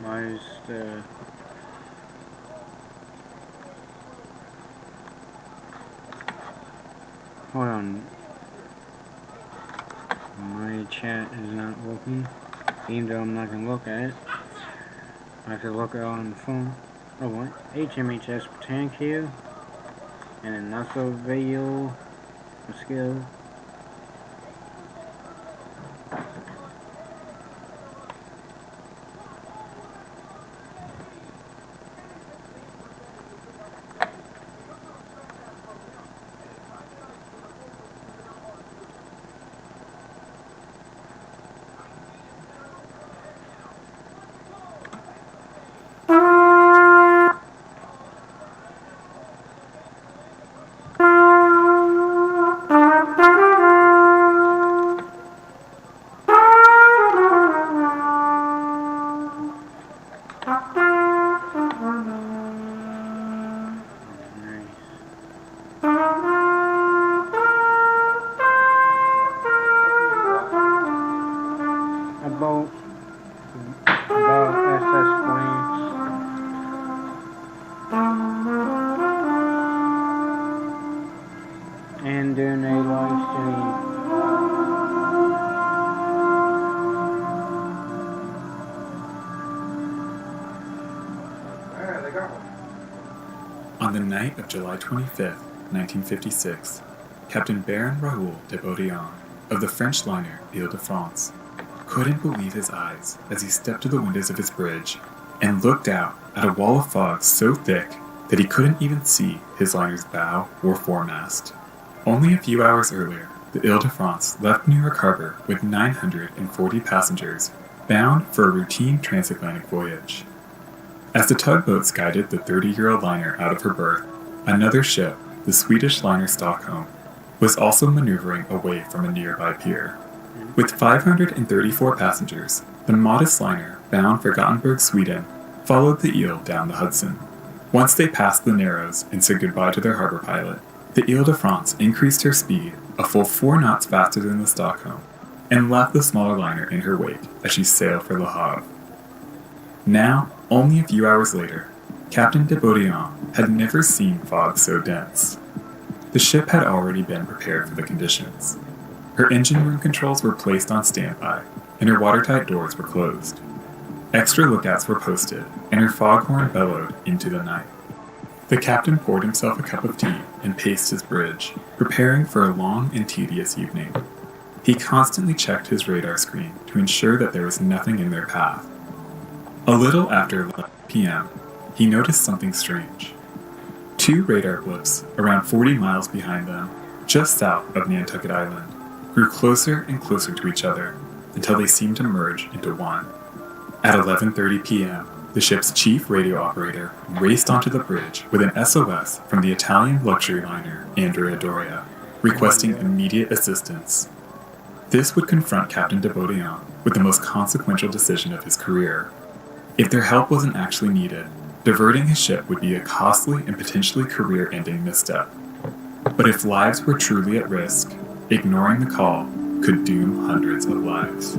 Why is the... Hold on. My chat is not working. Even though I'm not going to look at it. I can look at it on the phone. Oh, what? HMHS tank here. And another video skill. About SS and doing a live stream. On the night of July 25th, 1956, Captain Baron Raoul de Baudillon of the French liner Ile-de-France couldn't believe his eyes as he stepped to the windows of his bridge and looked out at a wall of fog so thick that he couldn't even see his liner's bow or foremast. Only a few hours earlier, the Ile-de-France left New York Harbor with 940 passengers bound for a routine transatlantic voyage. As the tugboats guided the 30-year-old liner out of her berth, another ship, the Swedish liner Stockholm, was also maneuvering away from a nearby pier. With 534 passengers, the modest liner, bound for Gothenburg, Sweden, followed the Ile down the Hudson. Once they passed the Narrows and said goodbye to their harbor pilot, the Ile-de-France increased her speed a full 4 knots faster than the Stockholm and left the smaller liner in her wake as she sailed for Le Havre. Now, only a few hours later, Captain de Baudillon had never seen fog so dense. The ship had already been prepared for the conditions. Her engine room controls were placed on standby, and her watertight doors were closed. Extra lookouts were posted, and her foghorn bellowed into the night. The captain poured himself a cup of tea and paced his bridge, preparing for a long and tedious evening. He constantly checked his radar screen to ensure that there was nothing in their path. A little after 11 p.m., he noticed something strange. 2 radar blips, around 40 miles behind them, just south of Nantucket Island, grew closer and closer to each other until they seemed to merge into one. At 11:30 p.m., the ship's chief radio operator raced onto the bridge with an SOS from the Italian luxury liner Andrea Doria, requesting immediate assistance. This would confront Captain de Baudillon with the most consequential decision of his career. If their help wasn't actually needed, diverting his ship would be a costly and potentially career-ending misstep. But if lives were truly at risk, ignoring the call could doom hundreds of lives.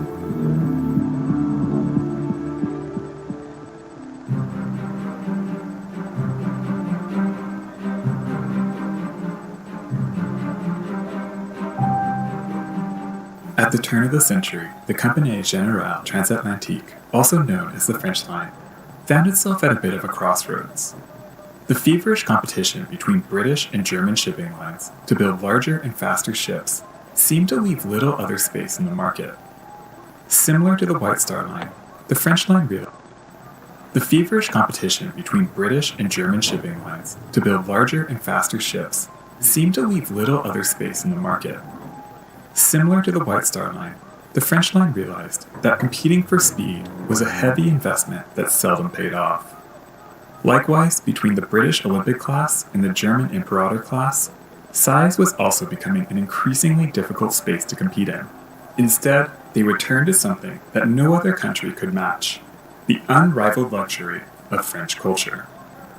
At the turn of the century, the Compagnie Générale Transatlantique, also known as the French Line, found itself at a bit of a crossroads. The feverish competition between British and German shipping lines to build larger and faster ships seemed to leave little other space in the market. Similar to the White Star Line, the French Line realized the feverish competition between British and German shipping lines to build larger and faster ships seemed to leave little other space in the market. Similar to the White Star Line, the French Line realized that competing for speed was a heavy investment that seldom paid off. Likewise, between the British Olympic class and the German Imperator class, size was also becoming an increasingly difficult space to compete in. Instead, they returned to something that no other country could match: the unrivaled luxury of French culture.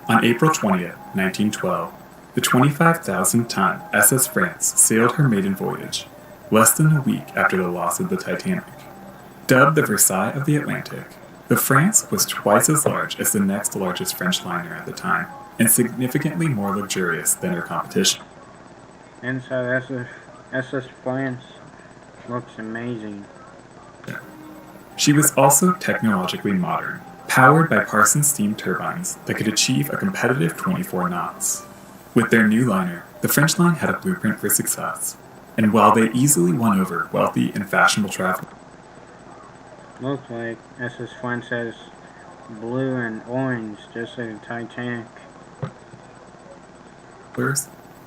On April 20th, 1912, the 25,000-ton SS France sailed her maiden voyage, less than a week after the loss of the Titanic. Dubbed the Versailles of the Atlantic, The France was twice as large as the next largest French liner at the time, and significantly more luxurious than her competition. Inside SS France looks amazing. She was also technologically modern, powered by Parsons steam turbines that could achieve a competitive 24 knots. With their new liner, the French line had a blueprint for success, and while they easily won over wealthy and fashionable travelers, Looks like SS France has blue and orange, just like the Titanic.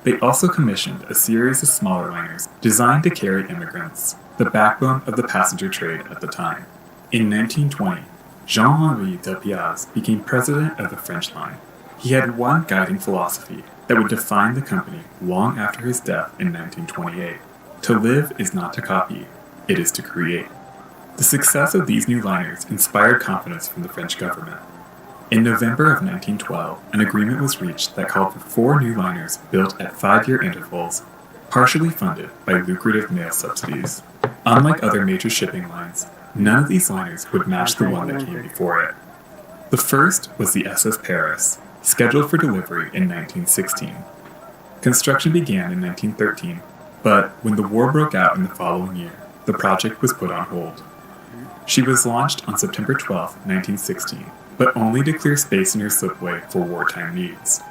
they also commissioned a series of smaller liners designed to carry immigrants, the backbone of the passenger trade at the time. In 1920, Jean-Henri Delpiaz became president of the French line. He had one guiding philosophy that would define the company long after his death in 1928. To live is not to copy, it is to create. The success of these new liners inspired confidence from the French government. In November of 1912, an agreement was reached that called for 4 new liners built at 5-year intervals, partially funded by lucrative mail subsidies. Unlike other major shipping lines, none of these liners would match the one that came before it. The first was the SS Paris, scheduled for delivery in 1916. Construction began in 1913, but when the war broke out in the following year, the project was put on hold. She was launched on September 12, 1916, but only to clear space in her slipway for wartime needs.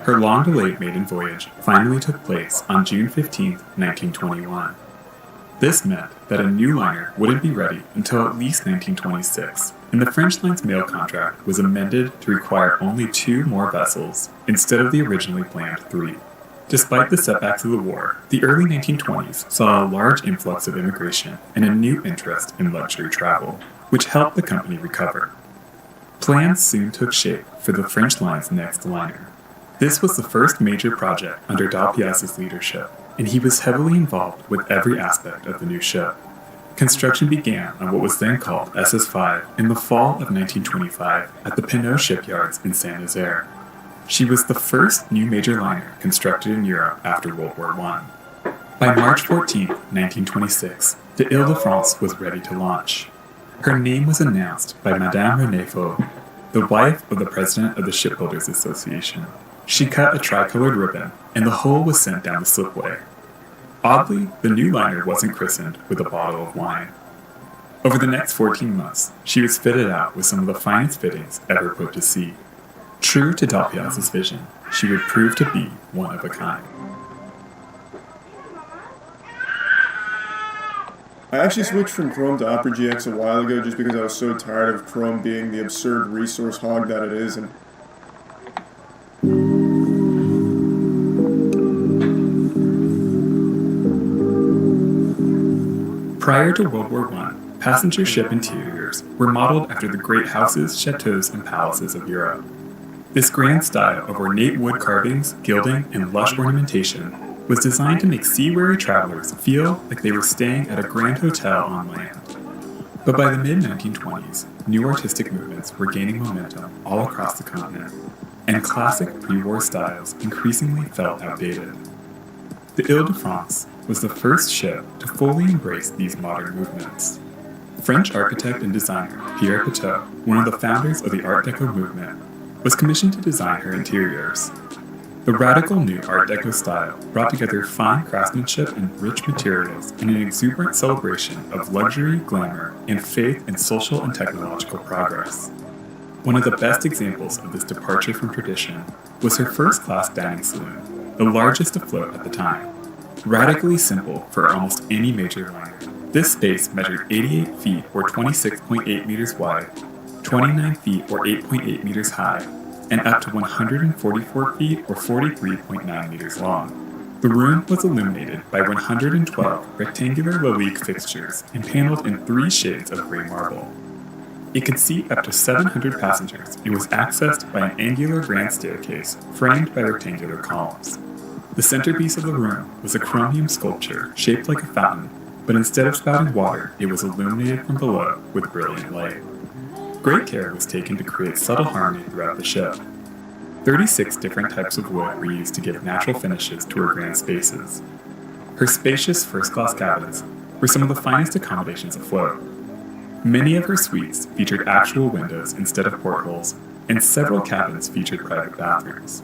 Her long-delayed maiden voyage finally took place on June 15, 1921. This meant that a new liner wouldn't be ready until at least 1926, and the French line's mail contract was amended to require only 2 more vessels, instead of the originally planned 3. Despite the setbacks of the war, the early 1920s saw a large influx of immigration and a new interest in luxury travel, which helped the company recover. Plans soon took shape for the French line's next liner. This was the first major project under Delpiaz's leadership, and he was heavily involved with every aspect of the new ship. Construction began on what was then called SS5 in the fall of 1925 at the Pinot shipyards in Saint-Nazaire. She was the first new major liner constructed in Europe after World War I. By March 14, 1926, the Ile-de-France was ready to launch. Her name was announced by Madame Renée Faure, the wife of the president of the Shipbuilders Association. She cut a tricolored ribbon, and the hull was sent down the slipway. Oddly, the new liner wasn't christened with a bottle of wine. Over the next 14 months, she was fitted out with some of the finest fittings ever put to sea. True to Delpiaz's vision, she would prove to be one of a kind. I actually switched from Chrome to Opera GX a while ago just because I was so tired of Chrome being the absurd resource hog that it is, and prior to World War I, passenger ship interiors were modeled after the great houses, chateaus, and palaces of Europe. This grand style of ornate wood carvings, gilding, and lush ornamentation was designed to make seaweary travelers feel like they were staying at a grand hotel on land. But by the mid-1920s, new artistic movements were gaining momentum all across the continent, and classic pre-war styles increasingly felt outdated. The Ile-de-France was the first ship to fully embrace these modern movements. French architect and designer Pierre Pitot, one of the founders of the Art Deco movement, was commissioned to design her interiors. The radical new Art Deco style brought together fine craftsmanship and rich materials in an exuberant celebration of luxury, glamour, and faith in social and technological progress. One of the best examples of this departure from tradition was her first-class dining saloon, the largest afloat at the time. Radically simple for almost any major liner, this space measured 88 feet or 26.8 meters wide, 29 feet or 8.8 meters high, and up to 144 feet or 43.9 meters long. The room was illuminated by 112 rectangular Lalique fixtures and paneled in 3 shades of gray marble. It could seat up to 700 passengers and was accessed by an angular grand staircase framed by rectangular columns. The centerpiece of the room was a chromium sculpture shaped like a fountain, but instead of spouting water, it was illuminated from below with brilliant light. Great care was taken to create subtle harmony throughout the ship. 36 different types of wood were used to give natural finishes to her grand spaces. Her spacious first-class cabins were some of the finest accommodations afloat. Many of her suites featured actual windows instead of portholes, and several cabins featured private bathrooms.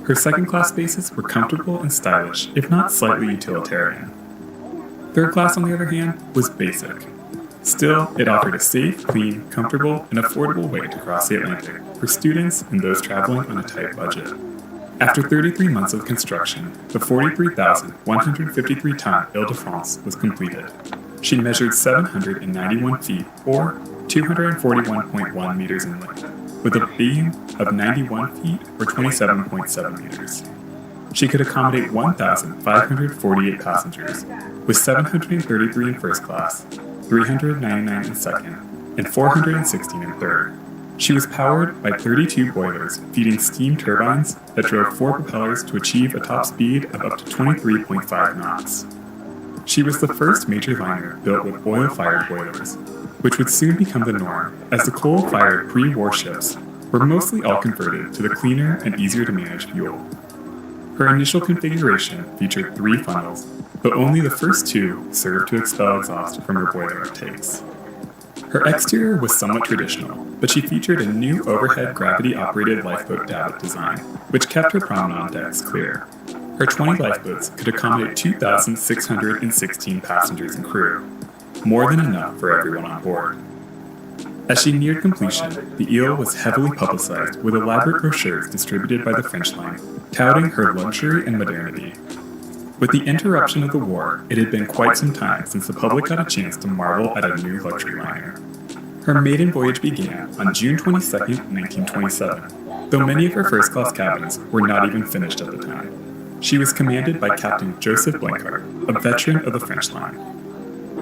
Her second-class spaces were comfortable and stylish, if not slightly utilitarian. Third class, on the other hand, was basic. Still, it offered a safe, clean, comfortable, and affordable way to cross the Atlantic for students and those traveling on a tight budget. After 33 months of construction, the 43,153-ton Ile-de-France was completed. She measured 791 feet, or 241.1 meters in length, with a beam of 91 feet, or 27.7 meters. She could accommodate 1,548 passengers, with 733 in first class, 399 in second, and 416 in third. She was powered by 32 boilers feeding steam turbines that drove 4 propellers to achieve a top speed of up to 23.5 knots. She was the first major liner built with oil-fired boilers, which would soon become the norm as the coal-fired pre-war ships were mostly all converted to the cleaner and easier to manage fuel. Her initial configuration featured 3 funnels, but only the first 2 served to expel exhaust from her boiler intakes. Her exterior was somewhat traditional, but she featured a new overhead gravity-operated lifeboat davit design, which kept her promenade decks clear. Her 20 lifeboats could accommodate 2,616 passengers and crew, more than enough for everyone on board. As she neared completion, the Ile was heavily publicized with elaborate brochures distributed by the French line, touting her luxury and modernity. With the interruption of the war, it had been quite some time since the public got a chance to marvel at a new luxury liner. Her maiden voyage began on June 22, 1927, though many of her first-class cabins were not even finished at the time. She was commanded by Captain Joseph Blanchard, a veteran of the French line.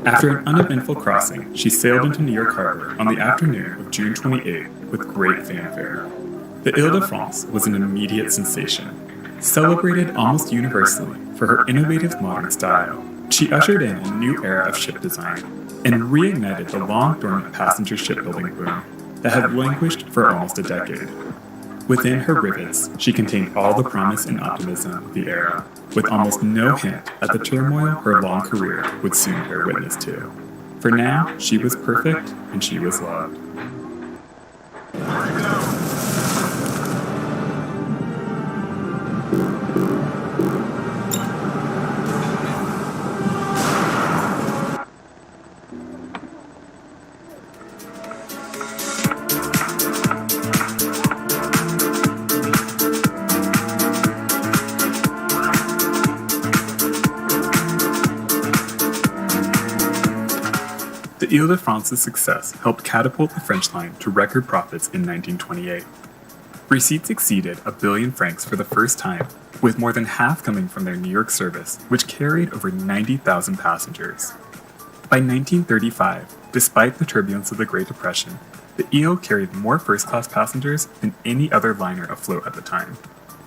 After an uneventful crossing, she sailed into New York Harbor on the afternoon of June 28 with great fanfare. The Ile-de-France was an immediate sensation. Celebrated almost universally for her innovative modern style, she ushered in a new era of ship design and reignited the long-dormant passenger shipbuilding boom that had languished for almost a decade. Within her rivets, she contained all the promise and optimism of the era, with almost no hint at the turmoil her long career would soon bear witness to. For now, she was perfect and she was loved. The Ile-de-France's success helped catapult the French line to record profits in 1928. Receipts exceeded $1 billion for the first time, with more than half coming from their New York service, which carried over 90,000 passengers. By 1935, despite the turbulence of the Great Depression, the Ile carried more first-class passengers than any other liner afloat at the time,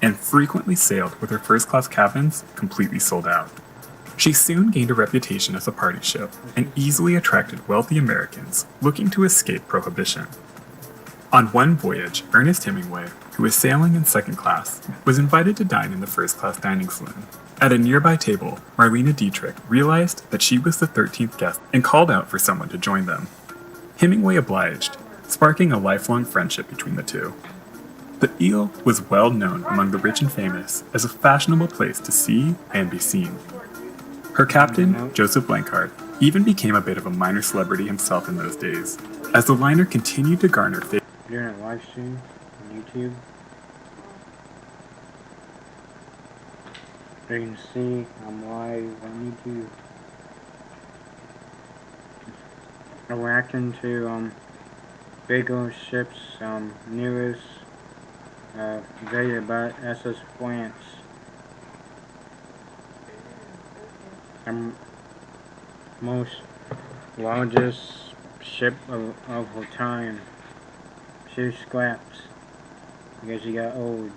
and frequently sailed with her first-class cabins completely sold out. She soon gained a reputation as a party ship and easily attracted wealthy Americans looking to escape prohibition. On one voyage, Ernest Hemingway, who was sailing in second class, was invited to dine in the first-class dining saloon. At a nearby table, Marlene Dietrich realized that she was the 13th guest and called out for someone to join them. Hemingway obliged, sparking a lifelong friendship between the two. The Ile was well known among the rich and famous as a fashionable place to see and be seen. Her captain, Joseph Blanchard, even became a bit of a minor celebrity himself in those days, as the liner continued to garner favor. During a live stream on YouTube, you can see I'm live on YouTube. I'm reacting to Vigo ship's newest video about SS France. Most largest ship of her time. She was scrapped because she got old.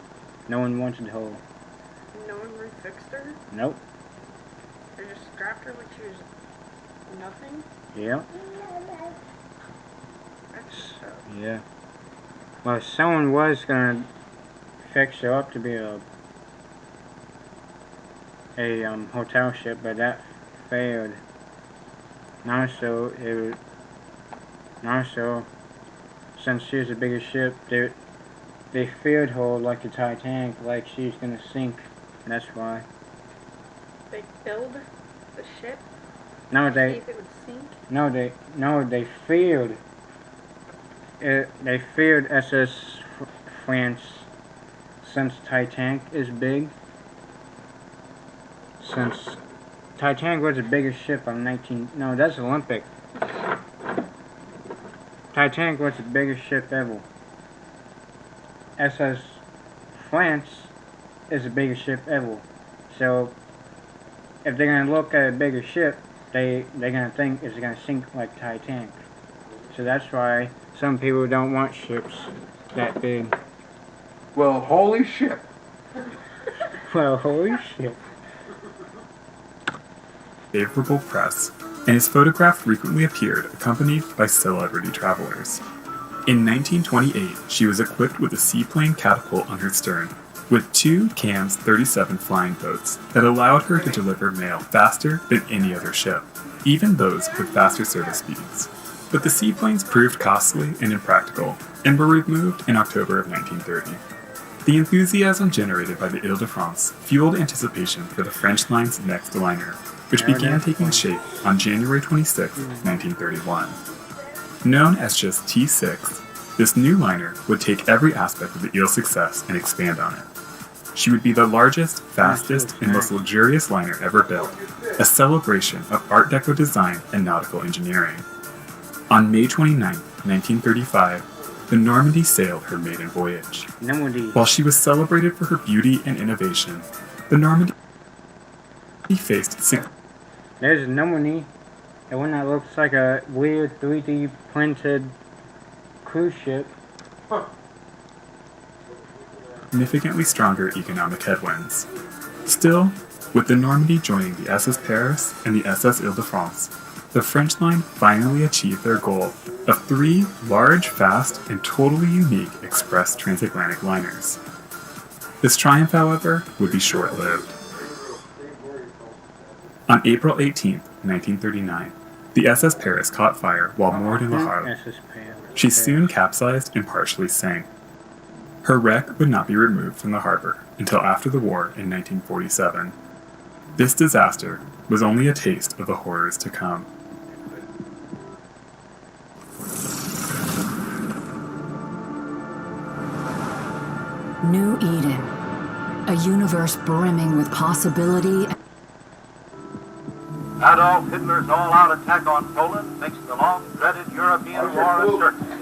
No one wanted her. No one refixed her? Nope. They just scrapped her like she was nothing? Yep. That's so... Yeah. Well, someone was gonna fix her up to be a hotel ship, but that failed. And also, And also, since she was the biggest ship, they feared her like the Titanic, like she's gonna sink. And that's why. They filled the ship No, to see they if it would sink. they feared. They feared SS France, since Titanic is big. Since Titanic was the biggest ship on 19. No, that's Olympic. Titanic was the biggest ship ever. SS France is the biggest ship ever. So if they're gonna look at a bigger ship, they're gonna think it's gonna sink like Titanic. So that's why some people don't want ships that big. Well, holy shit. Well, holy shit. Favorable press, and his photograph frequently appeared accompanied by celebrity travelers. In 1928, she was equipped with a seaplane catapult on her stern, with two CAMS 37 flying boats that allowed her to deliver mail faster than any other ship, even those with faster service speeds. But the seaplanes proved costly and impractical, and were removed in October of 1930. The enthusiasm generated by the Ile-de-France fueled anticipation for the French line's next liner, which began taking shape on January 26, 1931. Known as just T6, this new liner would take every aspect of the Ile's success and expand on it. She would be the largest, fastest, and most luxurious liner ever built, a celebration of Art Deco design and nautical engineering. On May 29, 1935, the Normandy sailed her maiden voyage. While she was celebrated for her beauty and innovation, the Normandy faced There's Normandy, the one that looks like a weird 3D printed cruise ship. significantly stronger economic headwinds. Still, with the Normandy joining the SS Paris and the SS Ile-de-France, the French line finally achieved their goal of 3 large, fast, and totally unique express transatlantic liners. This triumph, however, would be short-lived. On April 18, 1939, the SS Paris caught fire while moored in Le Havre. She soon capsized and partially sank. Her wreck would not be removed from the harbor until after the war in 1947. This disaster was only a taste of the horrors to come. New Eden, a universe brimming with possibility. Adolf Hitler's all-out attack on Poland makes the long-dreaded European war a certainty.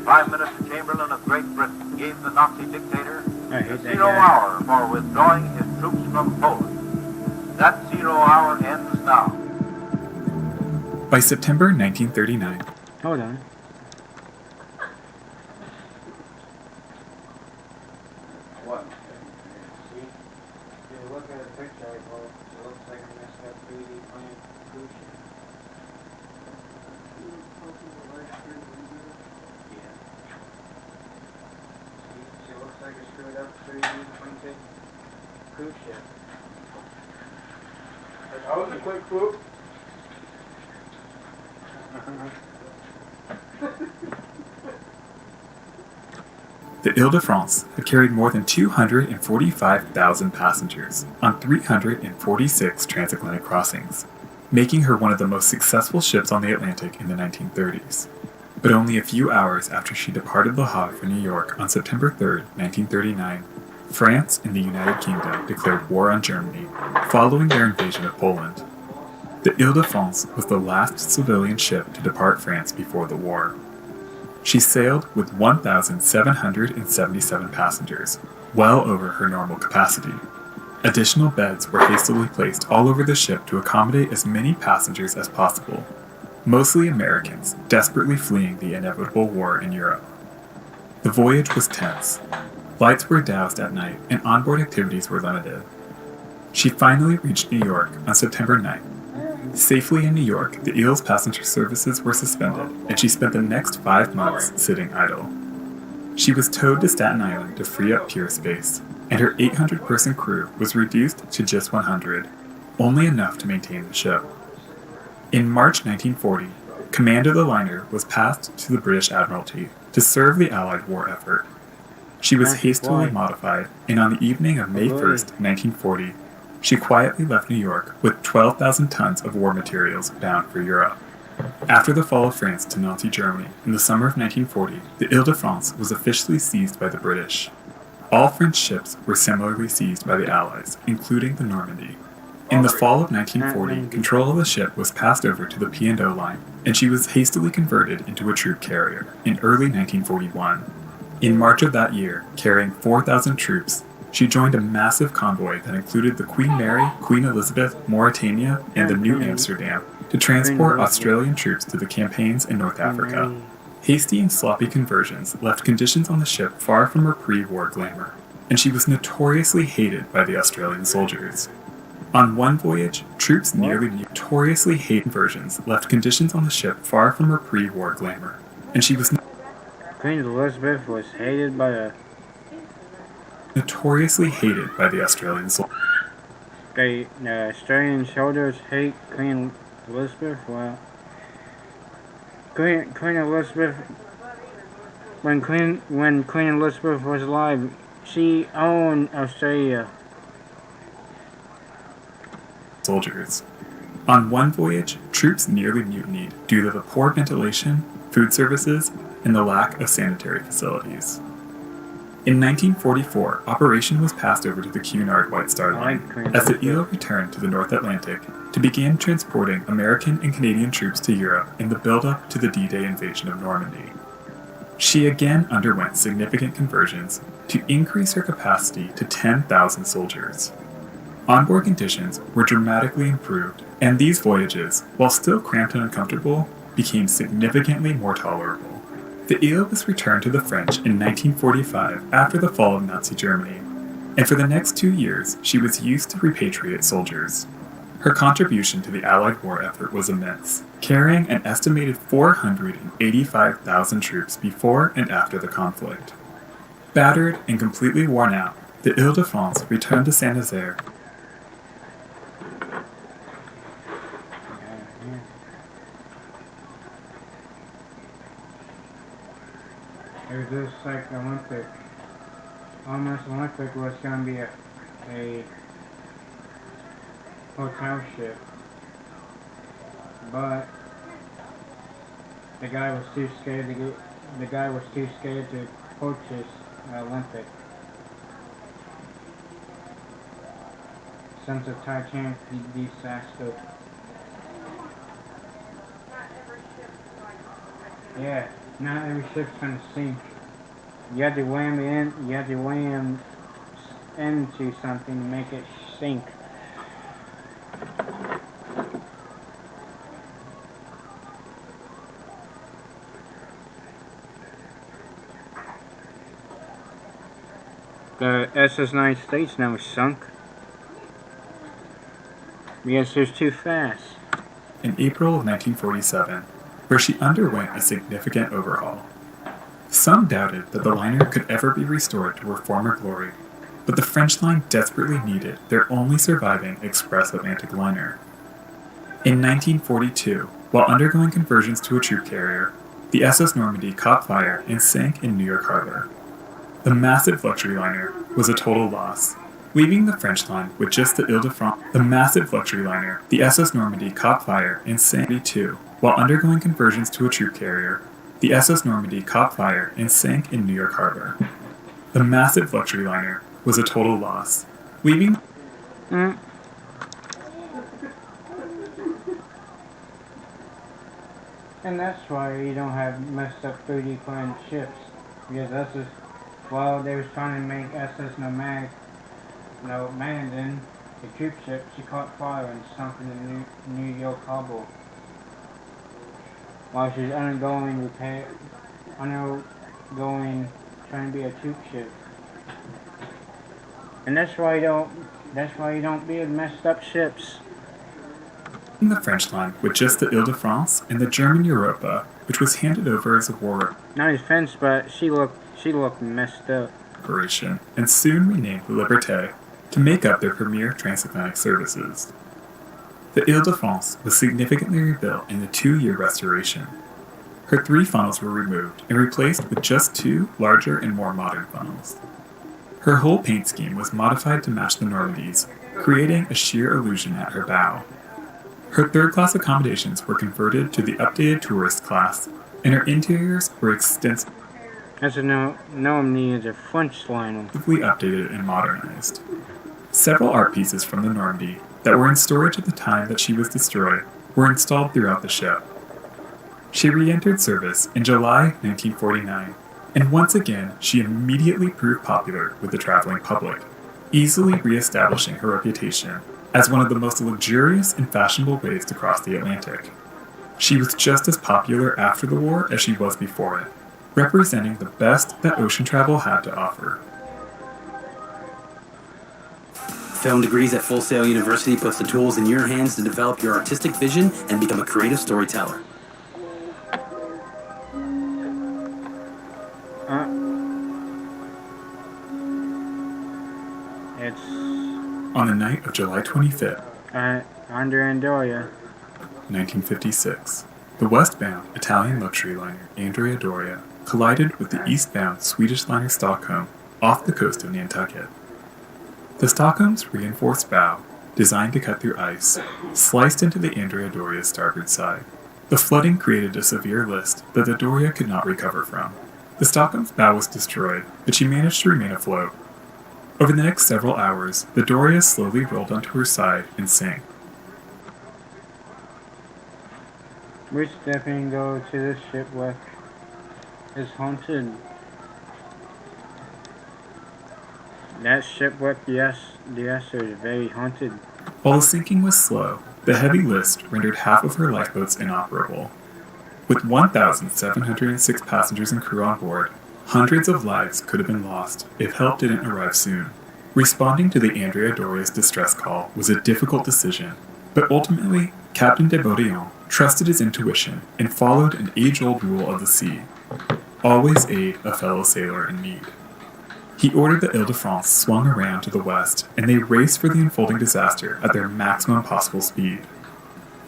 Prime Minister Chamberlain of Great Britain gave the Nazi dictator a 0 hour for withdrawing his troops from Poland. That 0 hour ends now. By September 1939, Hold on. What? See? If you look at a picture I pulled, it looks like a messed up 3D printed cruise ship. Yeah. See, it looks like a screwed up 3D printed cruise ship. That was a quick swoop. the Ile-de-France had carried more than 245,000 passengers on 346 transatlantic crossings, making her one of the most successful ships on the Atlantic in the 1930s. But only a few hours after she departed Le Havre for New York on September 3, 1939, France and the United Kingdom declared war on Germany following their invasion of Poland. The Ile-de-France was the last civilian ship to depart France before the war. She sailed with 1,777 passengers, well over her normal capacity. Additional beds were hastily placed all over the ship to accommodate as many passengers as possible, mostly Americans desperately fleeing the inevitable war in Europe. The voyage was tense. Lights were doused at night and onboard activities were limited. She finally reached New York on September 9th. Safely in New York, the Ile's passenger services were suspended, and she spent the next 5 months sitting idle. She was towed to Staten Island to free up pier space, and her 800-person crew was reduced to just 100, only enough to maintain the ship. In March 1940, command of the liner was passed to the British Admiralty to serve the Allied war effort. She was hastily modified, and on the evening of May 1st, 1940, she quietly left New York with 12,000 tons of war materials bound for Europe. After the fall of France to Nazi Germany in the summer of 1940, the Ile-de-France was officially seized by the British. All French ships were similarly seized by the Allies, including the Normandy. In the fall of 1940, control of the ship was passed over to the P&O Line, and she was hastily converted into a troop carrier in early 1941. In March of that year, carrying 4,000 troops, she joined a massive convoy that included the Queen Mary, Queen Elizabeth, Mauretania, and the New Amsterdam to transport Australian troops to the campaigns in North Africa. Hasty and sloppy conversions left conditions on the ship far from her pre-war glamour, and she was notoriously hated by the Australian soldiers. On one voyage, troops nearly notoriously hated conversions left conditions on the ship far from her pre-war glamour, and she was Queen Elizabeth was hated by the notoriously hated by the Australian soldiers. the Australian soldiers hate Queen Elizabeth. Well, Queen Elizabeth, when Queen Elizabeth was alive, she owned Australia. Soldiers. On one voyage, troops nearly mutinied due to the poor ventilation, food services, and the lack of sanitary facilities. In 1944, operation was passed over to the Cunard White Star Line as the Eel returned to the North Atlantic to begin transporting American and Canadian troops to Europe in the build-up to the D-Day invasion of Normandy. She again underwent significant conversions to increase her capacity to 10,000 soldiers. Onboard conditions were dramatically improved, and these voyages, while still cramped and uncomfortable, became significantly more tolerable. The Eel was returned to the French in 1945 after the fall of Nazi Germany, and for the next 2 years she was used to repatriate soldiers. Her contribution to the Allied war effort was immense, carrying an estimated 485,000 troops before and after the conflict. Battered and completely worn out, the Ile-de-France returned to Saint-Nazaire. It was just like Olympic. Almost Olympic was going to be a hotel ship. But the guy was too scared to purchase Olympic. Since the Titanic disaster. Yeah. Not every ship's gonna sink. You have to wham into something to make it sink. The SS United States now is sunk because it was too fast. In April of 1947, where she underwent a significant overhaul. Some doubted that the liner could ever be restored to her former glory, but the French line desperately needed their only surviving express Atlantic liner. In 1942, while undergoing conversions to a troop carrier, the SS Normandy caught fire and sank in New York Harbor. The massive luxury liner was a total loss, leaving the French line with just the Ile-de-France. The massive luxury liner, the SS Normandy, caught fire and sank too. While undergoing conversions to a troop carrier, the SS Normandy caught fire and sank in New York Harbor. The massive luxury liner was a total loss, leaving And that's why you don't have messed up 3D plan ships. Because SS, while they was trying to make SS Mandan, the troop ship, she caught fire and sunk in the New York Harbor. While she's undergoing trying to be a troop ship. And that's why you don't build messed up ships. the French line with just the Ile-de-France and the German Europa, which was handed over as a war Not defense, but she looked messed up. operation, and soon renamed the Liberté to make up their premier transatlantic services. The Ile-de-France was significantly rebuilt in the 2-year restoration. Her 3 funnels were removed and replaced with just 2 larger and more modern funnels. Her whole paint scheme was modified to match the Normandy's, creating a sheer illusion at her bow. Her third-class accommodations were converted to the updated tourist class, and her interiors were extensively As a Normandy is a French liner. updated and modernized. Several art pieces from the Normandy that were in storage at the time that she was destroyed were installed throughout the ship. She re-entered service in July 1949, and once again she immediately proved popular with the traveling public, easily re-establishing her reputation as one of the most luxurious and fashionable ways to cross the Atlantic. She was just as popular after the war as she was before it, representing the best that ocean travel had to offer. Film Degrees at Full Sail University puts the tools in your hands to develop your artistic vision and become a creative storyteller. It's On the night of July 25th, Andrea Doria. 1956, the westbound Italian luxury liner Andrea Doria collided with the eastbound Swedish liner Stockholm off the coast of Nantucket. The Stockholm's reinforced bow, designed to cut through ice, sliced into the Andrea Doria's starboard side. The flooding created a severe list that the Doria could not recover from. The Stockholm's bow was destroyed, but she managed to remain afloat. Over the next several hours, the Doria slowly rolled onto her side and sank. Which definitely go to this shipwreck is haunted. That shipwreck, yes, is very haunted. While the sinking was slow, the heavy list rendered half of her lifeboats inoperable. With 1,706 passengers and crew on board, hundreds of lives could have been lost if help didn't arrive soon. Responding to the Andrea Doria's distress call was a difficult decision, but ultimately, Captain de Baudillon trusted his intuition and followed an age-old rule of the sea: always aid a fellow sailor in need. He ordered the Ile-de-France swung around to the west, and they raced for the unfolding disaster at their maximum possible speed.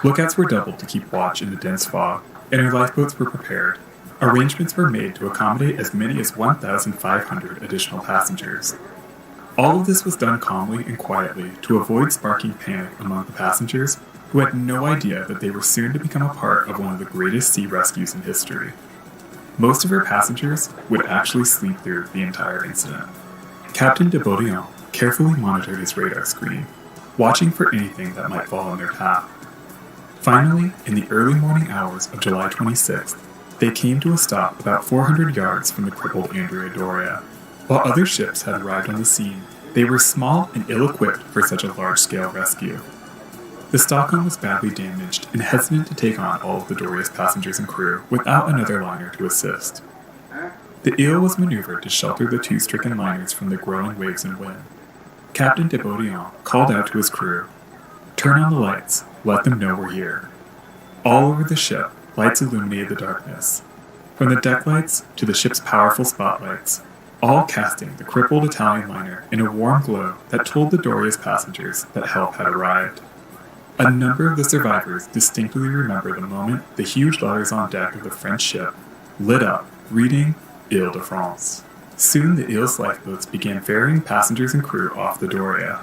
Lookouts were doubled to keep watch in the dense fog, and her lifeboats were prepared. Arrangements were made to accommodate as many as 1,500 additional passengers. All of this was done calmly and quietly to avoid sparking panic among the passengers, who had no idea that they were soon to become a part of one of the greatest sea rescues in history. Most of her passengers would actually sleep through the entire incident. Captain de Baudillon carefully monitored his radar screen, watching for anything that might fall in their path. Finally, in the early morning hours of July 26th, they came to a stop about 400 yards from the crippled Andrea Doria. While other ships had arrived on the scene, they were small and ill-equipped for such a large-scale rescue. The Stockholm was badly damaged and hesitant to take on all of the Doria's passengers and crew without another liner to assist. The Ile was maneuvered to shelter the 2 stricken liners from the growing waves and wind. Captain de Baudillon called out to his crew, "Turn on the lights, let them know we're here." All over the ship, lights illuminated the darkness. From the deck lights to the ship's powerful spotlights, all casting the crippled Italian liner in a warm glow that told the Doria's passengers that help had arrived. A number of the survivors distinctly remember the moment the huge letters on deck of the French ship lit up, reading Ile-de-France. Soon the Ile's lifeboats began ferrying passengers and crew off the Doria.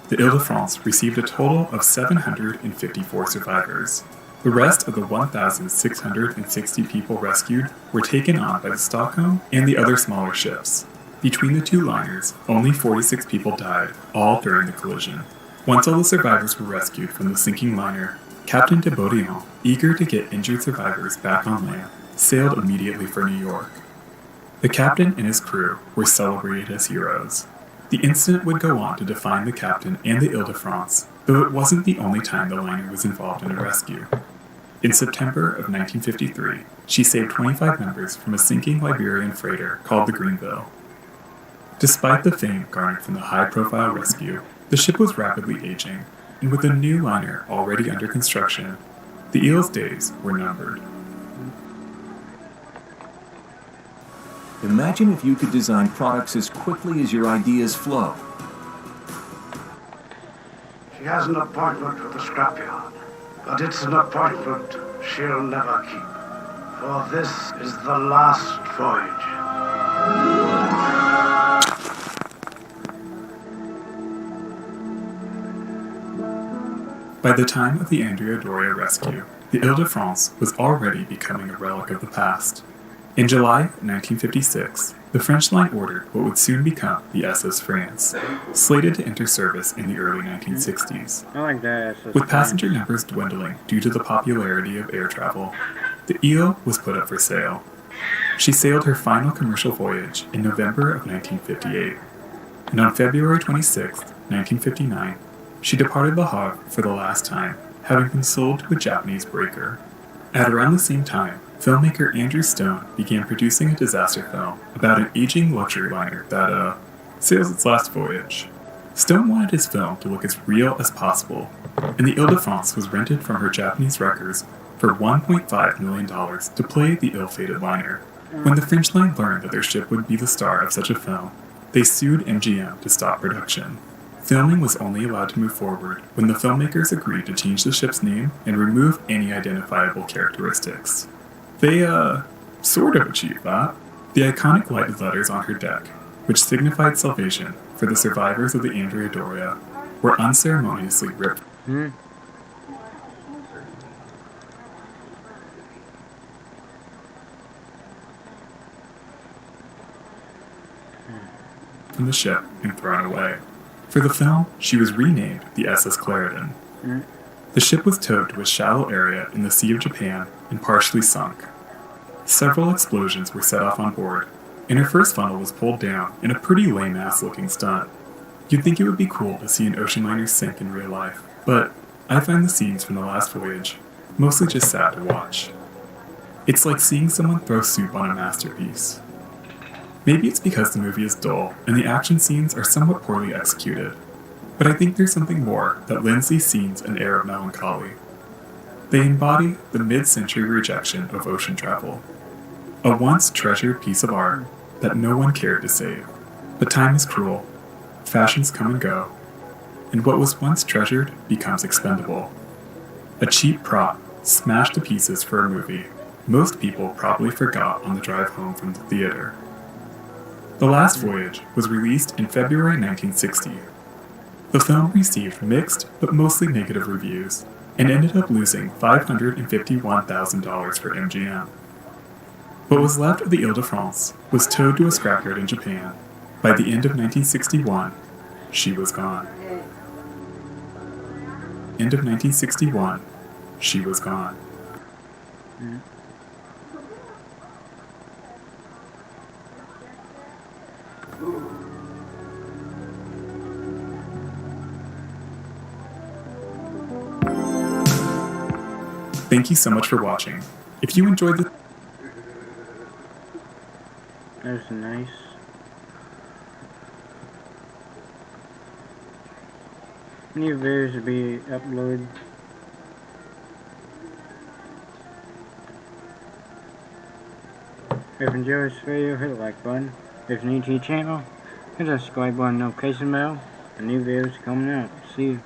The Ile-de-France received a total of 754 survivors. The rest of the 1,660 people rescued were taken on by the Stockholm and the other smaller ships. Between the 2 liners, only 46 people died, all during the collision. Once all the survivors were rescued from the sinking liner, Captain de Baudillon, eager to get injured survivors back on land, sailed immediately for New York. The captain and his crew were celebrated as heroes. The incident would go on to define the captain and the Ile-de-France, though it wasn't the only time the liner was involved in a rescue. In September of 1953, she saved 25 members from a sinking Liberian freighter called the Greenville. Despite the fame garnered from the high-profile rescue, the ship was rapidly aging, and with a new liner already under construction, the Ile's days were numbered. Imagine if you could design products as quickly as your ideas flow. She has an appointment with the scrapyard, but it's an appointment she'll never keep. For this is the last voyage. By the time of the Andrea Doria rescue, the Ile-de-France was already becoming a relic of the past. In July 1956, the French line ordered what would soon become the SS France, slated to enter service in the early 1960s. I like that SS With passenger France. numbers dwindling due to the popularity of air travel, the Ile was put up for sale. She sailed her final commercial voyage in November of 1958, and on February 26, 1959, she departed Le Havre for the last time, having been sold to a Japanese breaker. At around the same time, filmmaker Andrew Stone began producing a disaster film about an aging luxury liner that, sails its last voyage. Stone wanted his film to look as real as possible, and the Ile-de-France was rented from her Japanese wreckers for $1.5 million to play the ill-fated liner. When the French line learned that their ship would be the star of such a film, they sued MGM to stop production. Filming was only allowed to move forward when the filmmakers agreed to change the ship's name and remove any identifiable characteristics. They, sort of achieved that. The iconic lighted letters on her deck, which signified salvation for the survivors of the Andrea Doria, were unceremoniously ripped from the ship and thrown away. For the film, she was renamed the SS Clarendon. The ship was towed to a shallow area in the Sea of Japan and partially sunk. Several explosions were set off on board, and her first funnel was pulled down in a pretty lame-ass looking stunt. You'd think it would be cool to see an ocean liner sink in real life, but I find the scenes from the last voyage mostly just sad to watch. It's like seeing someone throw soup on a masterpiece. Maybe it's because the movie is dull and the action scenes are somewhat poorly executed, but I think there's something more that lends these scenes an air of melancholy. They embody the mid-century rejection of ocean travel, a once treasured piece of art that no one cared to save. But time is cruel, fashions come and go, and what was once treasured becomes expendable. A cheap prop smashed to pieces for a movie most people probably forgot on the drive home from the theater. The Last Voyage was released in February 1960. The film received mixed but mostly negative reviews and ended up losing $551,000 for MGM. What was left of the Ile-de-France was towed to a scrapyard in Japan. By the end of 1961, she was gone. End of 1961, she was gone. Thank you so much for watching. If you enjoyed the That's nice. New videos will be uploaded. If you enjoyed this video, hit the like button. If you're new to the channel, hit the subscribe button, notification bell, and new videos coming out. See you.